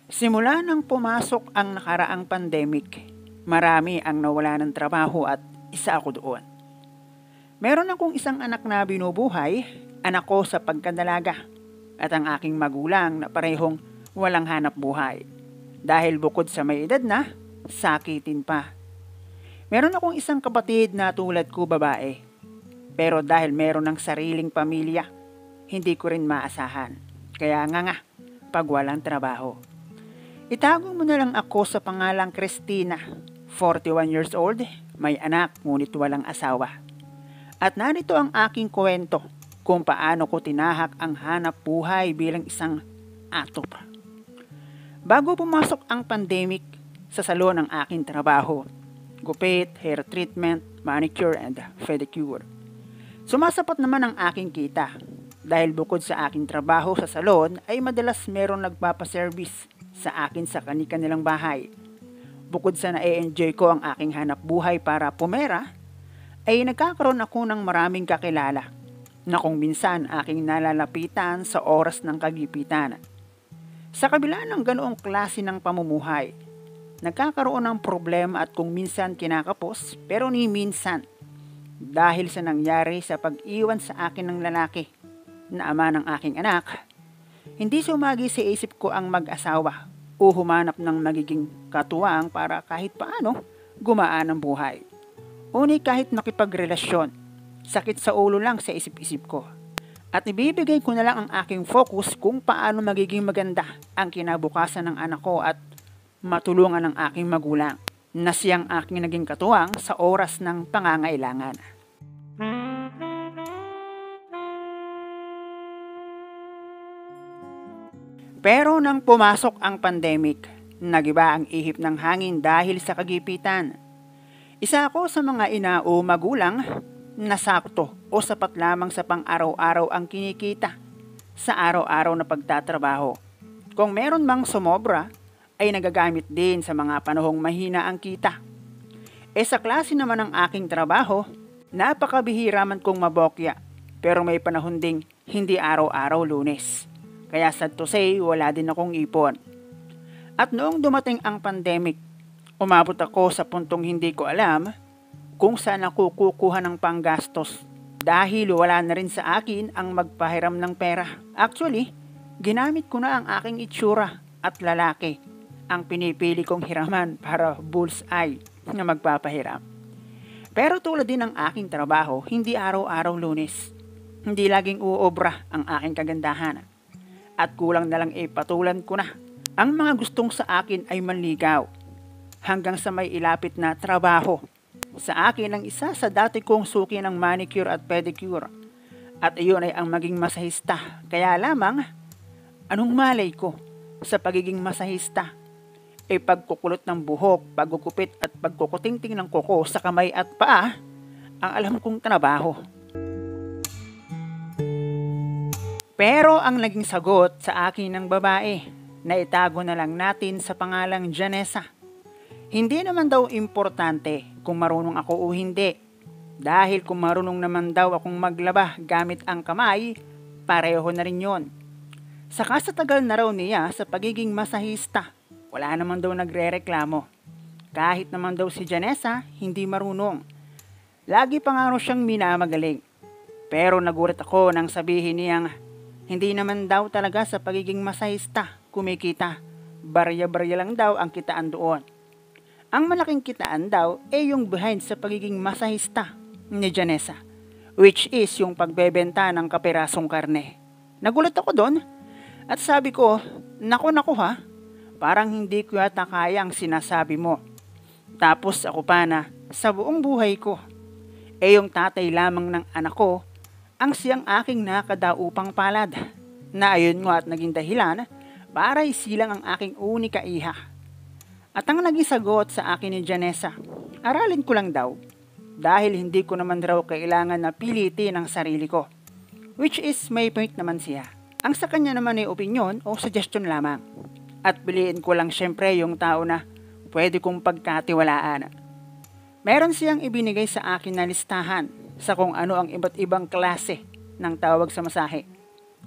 Simula nang pumasok ang nakaraang pandemic, marami ang nawala ng trabaho at isa ako doon. Meron akong isang anak na binubuhay, anak ko sa pagkadalaga, at ang aking magulang na parehong walang hanap buhay. Dahil bukod sa may edad na, sakitin pa. Meron akong isang kapatid na tulad ko babae, pero dahil meron ng sariling pamilya, hindi ko rin maasahan. Kaya nga, pag walang trabaho. Itago mo na lang ako sa pangalang Christina, 41 years old, may anak ngunit walang asawa. At narito ang aking kwento kung paano ko tinahak ang hanap buhay bilang isang atop. Bago pumasok ang pandemic, sa salon ng aking trabaho, gupit, hair treatment, manicure and pedicure. Sumasapat naman ang aking kita dahil bukod sa aking trabaho sa salon ay madalas merong nagpapaservice sa akin sa kanilang bahay. Bukod sa na-enjoy ko ang aking hanap buhay para pumera, ay nagkakaroon ako ng maraming kakilala na kung minsan aking nalalapitan sa oras ng kagipitan. Sa kabila ng ganoong klase ng pamumuhay, nagkakaroon ng problema at kung minsan kinakapos pero ni minsan dahil sa nangyari sa pag-iwan sa akin ng lalaki na ama ng aking anak, hindi sumagi sa isip ko ang mag-asawa o humanap ng magiging katuwang para kahit paano gumaan ang buhay. Uni kahit makipagrelasyon, sakit sa ulo lang sa isip-isip ko. At ibibigay ko na lang ang aking focus kung paano magiging maganda ang kinabukasan ng anak ko at matulungan ng aking magulang na siyang aking naging katuwang sa oras ng pangangailangan. Pero nang pumasok ang pandemic, nagiba ang ihip ng hangin dahil sa kagipitan. Isa ako sa mga ina o magulang na sakto o sapat lamang sa pang-araw-araw ang kinikita sa araw-araw na pagtatrabaho. Kung meron mang sumobra, ay nagagamit din sa mga panahong mahina ang kita. Sa klase naman ng aking trabaho, napakabihira man kong mabokya, pero may panahon ding hindi araw-araw Lunes. Kaya sad to say, wala din akong ipon. At noong dumating ang pandemic, umabot ako sa puntong hindi ko alam kung saan ako kukuha ng panggastos dahil wala na rin sa akin ang magpahiram ng pera. Actually, ginamit ko na ang aking itsura at lalaki ang pinipili kong hiraman para bullseye na magpapahiram. Pero tulad din ng aking trabaho, hindi araw-araw Lunes. Hindi laging uobra ang aking kagandahan. At kulang na lang patulan ko na. Ang mga gustong sa akin ay manligaw. Hanggang sa may ilapit na trabaho. Sa akin ang isa sa dati kong suki ng manicure at pedicure. At iyon ay ang maging masahista. Kaya lamang, anong malay ko sa pagiging masahista? Pagkukulot ng buhok, pagkukupit at pagkukutingting ng kuko sa kamay at paa, ang alam kong trabaho. Pero ang naging sagot sa akin ng babae, na itago na lang natin sa pangalang Janessa. Hindi naman daw importante kung marunong ako o hindi. Dahil kung marunong naman daw akong maglaba gamit ang kamay, pareho na rin yon. Saka sa tagal na raw niya sa pagiging masahista, wala naman daw nagre-reklamo. Kahit naman daw si Janessa, hindi marunong. Lagi pa nga raw siyang minamagaling. Pero nagulat ako nang sabihin niyang hindi naman daw talaga sa pagiging masahista kumikita. Barya-barya lang daw ang kitaan doon. Ang malaking kitaan daw ay yung behind sa pagiging masahista ni Janessa, which is yung pagbebenta ng kapirasong karne. Nagulat ako doon at sabi ko, naku ha, parang hindi ko yata kaya ang sinasabi mo. Tapos ako pa na sa buong buhay ko, yung tatay lamang ng anak ko ang siyang aking nakadaupang palad na ayon nga at naging dahilan para isilang ang aking unika iha. At ang naging sagot sa akin ni Janessa, aralin ko lang daw dahil hindi ko naman raw kailangan na pilitin ang sarili ko. Which is may point naman siya. Ang sa kanya naman ay opinion o suggestion lamang. At piliin ko lang syempre yung tao na pwede kong pagkatiwalaan. Meron siyang ibinigay sa akin na listahan sa kung ano ang iba't ibang klase ng tawag sa masahe.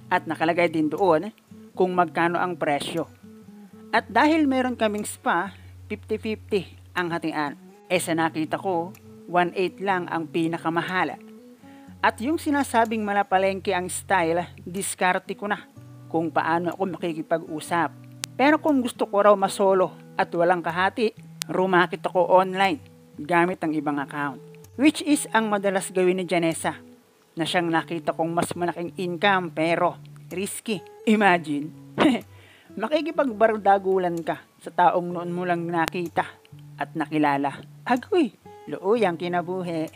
At nakalagay din doon kung magkano ang presyo. At dahil meron kaming spa, 50-50 ang hatian. Sa nakita ko, 1.8 lang ang pinakamahala. At yung sinasabing malapalengke ang style, diskarte ko na kung paano ako makikipag-usap. Pero kung gusto ko raw masolo at walang kahati, rumakit ako online gamit ang ibang account. Which is ang madalas gawin ni Janessa, na siyang nakita kong mas malaking income pero risky. Imagine, makikipagbardagulan ka sa taong noon mo lang nakita at nakilala. Agoy, luuyang kinabuhi.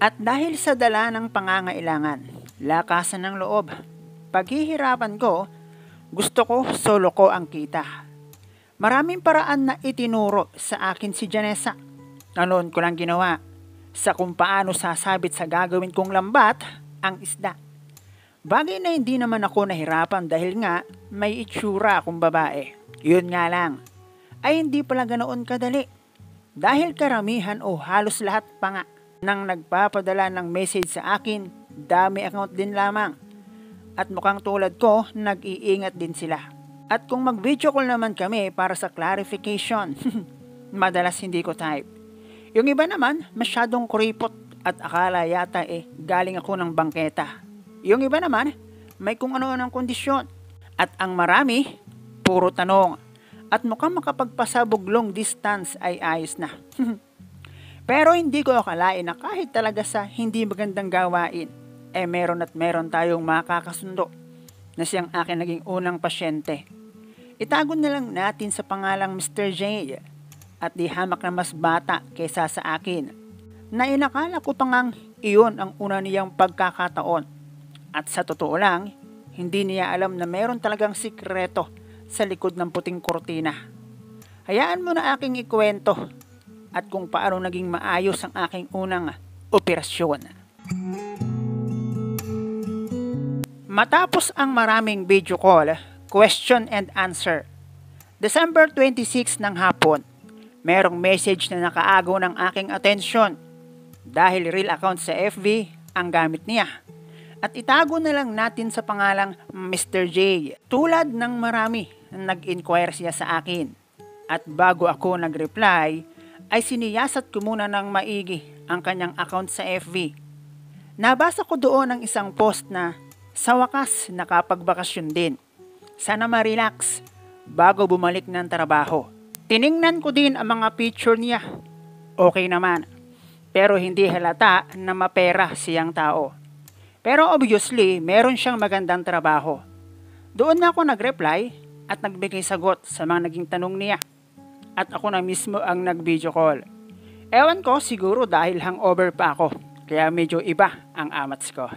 At dahil sa dala ng pangangailangan, lakasan ng loob, paghihirapan ko, gusto ko solo ko ang kita. Maraming paraan na itinuro sa akin si Janessa. Noon ko lang ginawa sa kung paano sasabit sa gagawin kong lambat ang isda. Bagay na hindi naman ako nahirapan dahil nga may itsura akong babae. Yun nga lang, ay hindi pala ganoon kadali. Dahil karamihan o halos lahat pa nga nang nagpapadala ng message sa akin, dami account din lamang. At mukhang tulad ko, nag-iingat din sila. At kung mag-video call naman kami para sa clarification, madalas hindi ko type. Yung iba naman, masyadong kuripot at akala yata galing ako ng bangketa. Yung iba naman, may kung ano ng kondisyon. At ang marami, puro tanong. At mukhang makapagpasabog long distance ay ayos na. Pero hindi ko akalain na kahit talaga sa hindi magandang gawain, meron at meron tayong makakasundo na siyang akin naging unang pasyente. Itago na lang natin sa pangalang Mr. J at di hamak na mas bata kaysa sa akin, na inakala ko pa ngang iyon ang una niyang pagkakataon. At sa totoo lang, hindi niya alam na meron talagang sikreto sa likod ng puting kurtina. Hayaan mo na aking ikwento at kung paano naging maayos ang aking unang operasyon. Matapos ang maraming video call, question and answer, December 26 ng hapon, merong message na nakaagaw ng aking atensyon dahil real account sa FB ang gamit niya. At itago na lang natin sa pangalang Mr. J. Tulad ng marami na nag-inquire siya sa akin. At bago ako nag-reply, ay siniyasat ko muna ng maigi ang kanyang account sa FB. Nabasa ko doon ang isang post na sa wakas nakapagbakasyon din. Sana ma-relax bago bumalik ng trabaho. Tiningnan ko din ang mga picture niya. Okay naman. Pero hindi halata na mapera siyang tao. Pero obviously, meron siyang magandang trabaho. Doon na ako nag-reply at nagbigay sagot sa mga naging tanong niya. At ako na mismo ang nag-video call. Ewan ko, siguro dahil hangover pa ako. Kaya medyo iba ang amats ko.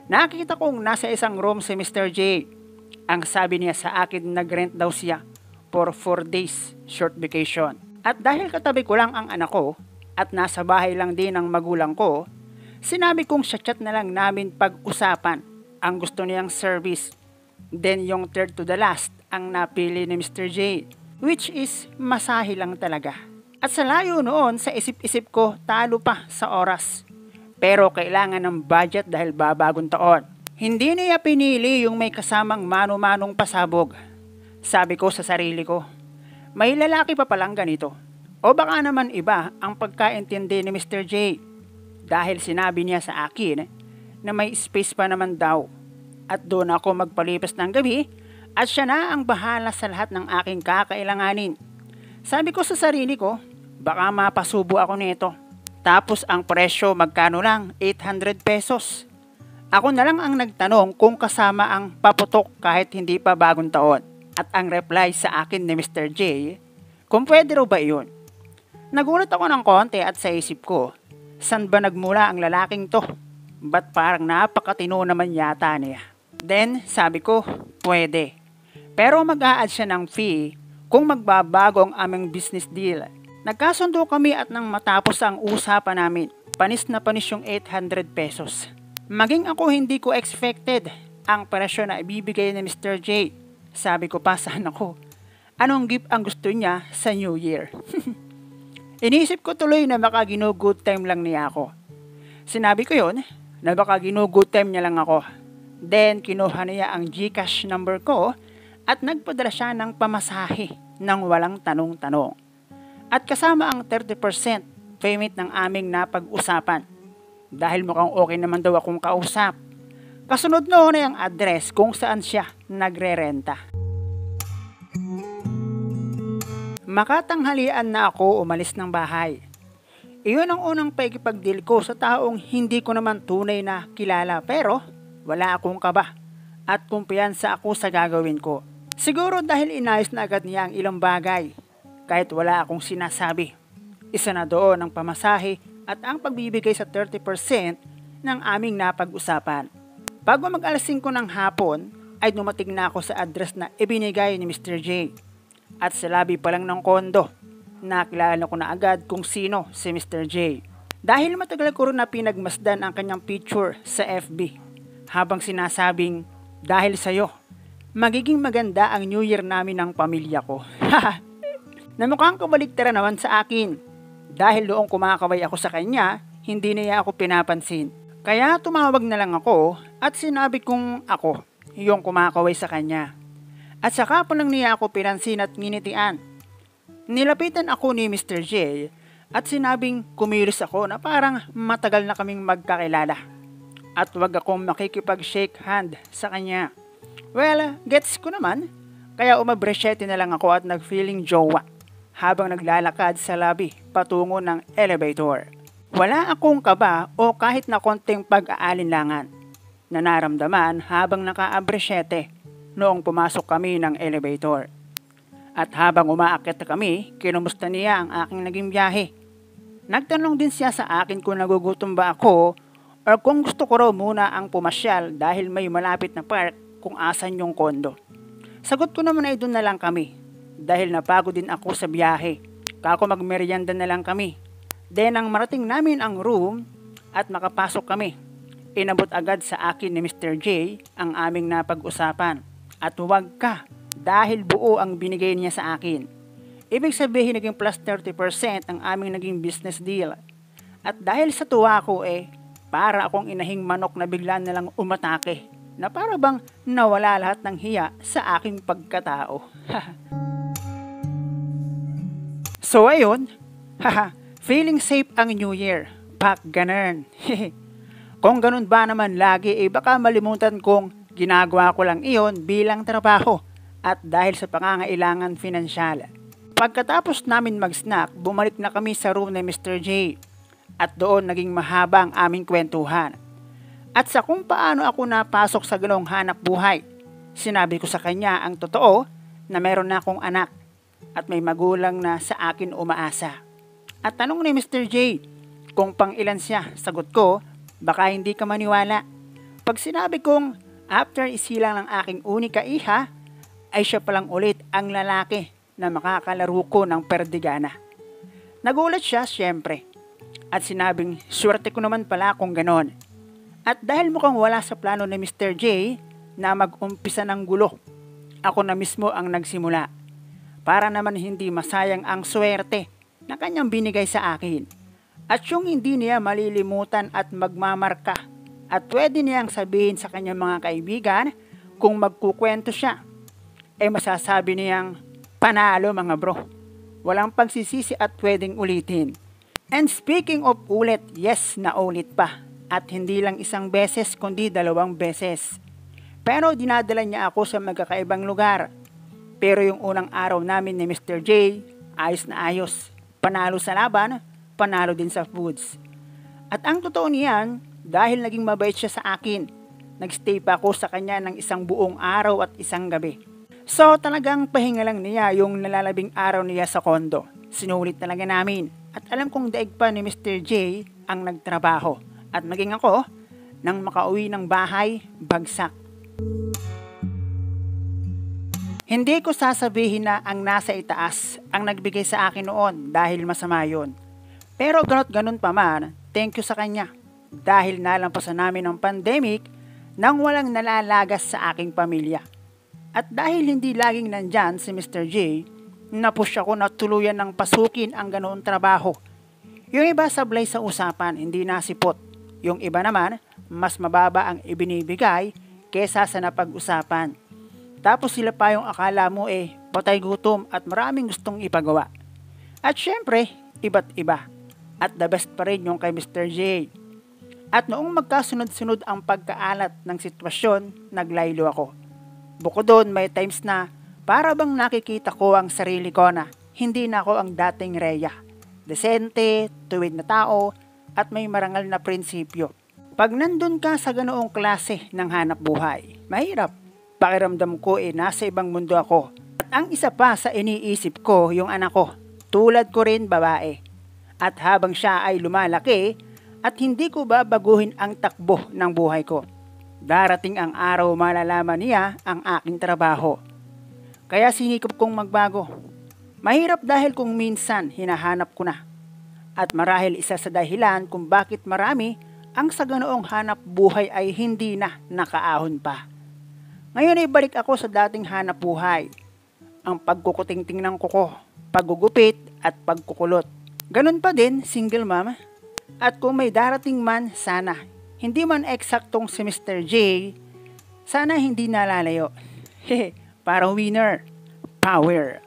Nakita kong nasa isang room si Mr. J. Ang sabi niya sa akin, nag-rent daw siya for 4 days short vacation. At dahil katabi ko lang ang anak ko at nasa bahay lang din ang magulang ko, sinabi kong sa chat na lang namin pag-usapan ang gusto niyang service. Then yung third to the last ang napili ni Mr. J, which is masahe lang talaga. At sa layo noon sa isip-isip ko, talo pa sa oras. Pero kailangan ng budget dahil babagong taon. Hindi niya pinili yung may kasamang mano-manong pasabog. Sabi ko sa sarili ko, may lalaki pa palang ganito. O baka naman iba ang pagkaintindi ni Mr. J. Dahil sinabi niya sa akin na may space pa naman daw. At doon ako magpalipas ng gabi at siya na ang bahala sa lahat ng aking kakailanganin. Sabi ko sa sarili ko, baka mapasubo ako nito. Tapos ang presyo magkano lang, 800 pesos. Ako na lang ang nagtanong kung kasama ang paputok kahit hindi pa bagong taon. At ang reply sa akin ni Mr. J, kung pwede raw ba iyon? Nagulat ako ng konti at sa isip ko, saan ba nagmula ang lalaking to? Ba't parang napakatino naman yata niya? Then sabi ko, pwede. Pero mag-a-add siya ng fee kung magbabago ang aming business deal. Nagkasundo kami at nang matapos ang usapan namin, panis na panis yung 800 pesos. Maging ako hindi ko expected ang presyo na ibibigay ni Mr. J. Sabi ko pa sa anak ko, anong gift ang gusto niya sa New Year? Inisip ko tuloy na baka good time lang niya ako. Sinabi ko yon na baka good time niya lang ako. Then kinuha niya ang GCash number ko at nagpadala siya ng pamasahe ng walang tanong-tanong. At kasama ang 30% payment ng aming napag-usapan. Dahil mukhang okay naman daw akong kausap. Kasunod noon ay ang address kung saan siya nagre-renta. Makatanghalian na ako umalis ng bahay. Iyon ang unang pakikipag-deal ko sa taong hindi ko naman tunay na kilala pero wala akong kaba at kumpiyansa ako sa gagawin ko. Siguro dahil inayos na agad niya ang ilang bagay kahit wala akong sinasabi. Isa na doon ang pamasahe at ang pagbibigay sa 30% ng aming napag-usapan. Bago mag-alas 5 ng hapon ay dumating na ako sa address na ibinigay ni Mr. J. At sa lobby pa lang ng kondo, nakilala ko na agad kung sino si Mr. J. Dahil matagal ko rin na pinagmasdan ang kanyang picture sa FB. Habang sinasabing, dahil sa'yo, magiging maganda ang New Year namin ng pamilya ko. Na mukhang kabaligtaran naman sa akin. Dahil doong kumakaway ako sa kanya, hindi niya ako pinapansin. Kaya tumawag na lang ako at sinabi kong ako yung kumakaway sa kanya. At saka pa lang niya ako pinansin at nginitian. Nilapitan ako ni Mr. J at sinabing kumilos ako na parang matagal na kaming magkakilala. At wag akong makikipag-shake hand sa kanya. Well, gets ko naman. Kaya umabresyete na lang ako at nag-feeling jowa habang naglalakad sa lobby patungo ng elevator. Wala akong kaba o kahit na konting pag-aalinlangan na naramdaman habang naka-abresyete noong pumasok kami ng elevator. At habang umaakyat na kami, kinumusta niya ang aking naging biyahe. Nagtanong din siya sa akin kung nagugutom ba ako o kung gusto ko raw muna ang pumasyal dahil may malapit na park kung asan yung kondo. Sagot ko naman ay doon na lang kami dahil napagod din ako sa biyahe. Kako magmerienda na lang kami. Then nang marating namin ang room at makapasok kami, inabot agad sa akin ni Mr. J ang aming napag-usapan. At huwag ka dahil buo ang binigay niya sa akin. Ibig sabihin naging plus 30% ang aming naging business deal. At dahil sa tuwa ko para akong inahing manok na bigla na lang umatake na para bang nawala lahat ng hiya sa aking pagkatao. So ayun, feeling safe ang New Year. Pak ganun. Kung ganun ba naman lagi baka malimutan kong ginagawa ko lang iyon bilang trabaho at dahil sa pangangailangan finansyal. Pagkatapos namin mag-snack, bumalik na kami sa room ni Mr. J at doon naging mahaba ang aming kwentuhan. At sa kung paano ako napasok sa ganong hanap buhay, sinabi ko sa kanya ang totoo na meron na akong anak at may magulang na sa akin umaasa. At tanong ni Mr. J kung pang ilan siya, sagot ko, baka hindi ka maniwala. Pag sinabi kong after isilang ng aking unika iha, ay siya palang ulit ang lalaki na makakalaro ko ng perdigana. Nagulat siya siyempre at sinabing swerte ko naman pala kung ganon. At dahil mukhang wala sa plano ni Mr. J na mag-umpisa ng gulo, ako na mismo ang nagsimula. Para naman hindi masayang ang swerte na kanyang binigay sa akin. At yung hindi niya malilimutan at magmamarka. At pwede niyang sabihin sa kanyang mga kaibigan kung magkukwento siya. Masasabi niyang panalo mga bro. Walang pagsisisi at pwedeng ulitin. And speaking of ulit, yes na ulit pa. At hindi lang isang beses kundi 2 beses. Pero dinadala niya ako sa magkakaibang lugar. Pero yung unang araw namin ni Mr. J, ayos na ayos. Panalo sa laban, panalo din sa foods. At ang totoo niyan, dahil naging mabait siya sa akin, nagstay pa ako sa kanya ng isang buong araw at isang gabi. So talagang pahinga lang niya yung nalalabing araw niya sa kondo. Sinulit talaga namin. At alam kong daig pa ni Mr. J ang nagtrabaho. At maging ako, nang makauwi ng bahay, bagsak. Hindi ko sasabihin na ang nasa itaas ang nagbigay sa akin noon dahil masama yun. Pero ganot ganon pa man, thank you sa kanya. Dahil nalampasan namin ang pandemic nang walang nalalagas sa aking pamilya. At dahil hindi laging nandyan si Mr. J, napush ako na tuluyan ng pasukin ang ganoong trabaho. Yung iba sablay sa usapan, hindi nasipot. Yung iba naman, mas mababa ang ibinibigay kesa sa napag-usapan. Tapos sila pa yung akala mo patay gutom at maraming gustong ipagawa. At syempre, iba't iba. At the best pa rin yung kay Mr. J. At noong magkasunod-sunod ang pagkaalat ng sitwasyon, naglaylo ako. Bukod doon, may times na para bang nakikita ko ang sarili ko na hindi na ako ang dating Rhea. Desente, tuwid na tao, at may marangal na prinsipyo. Pag nandun ka sa ganoong klase ng hanap buhay, mahirap. Pakiramdam ko nasa ibang mundo ako. At ang isa pa sa iniisip ko yung anak ko, tulad ko rin babae. At habang siya ay lumalaki, at hindi ko babaguhin ang takbo ng buhay ko. Darating ang araw malalaman niya ang aking trabaho. Kaya sinikap kong magbago. Mahirap dahil kung minsan hinahanap ko na. At marahil isa sa dahilan kung bakit marami ang sa ganoong hanap buhay ay hindi na nakaahon pa. Ngayon ay balik ako sa dating hanap buhay. Ang pagkukuting-ting ng kuko, paggugupit at pagkukulot. Ganun pa din, single mama. At kung may darating man, sana. Hindi man eksaktong si Mr. J, sana hindi nalalayo. Para winner, power.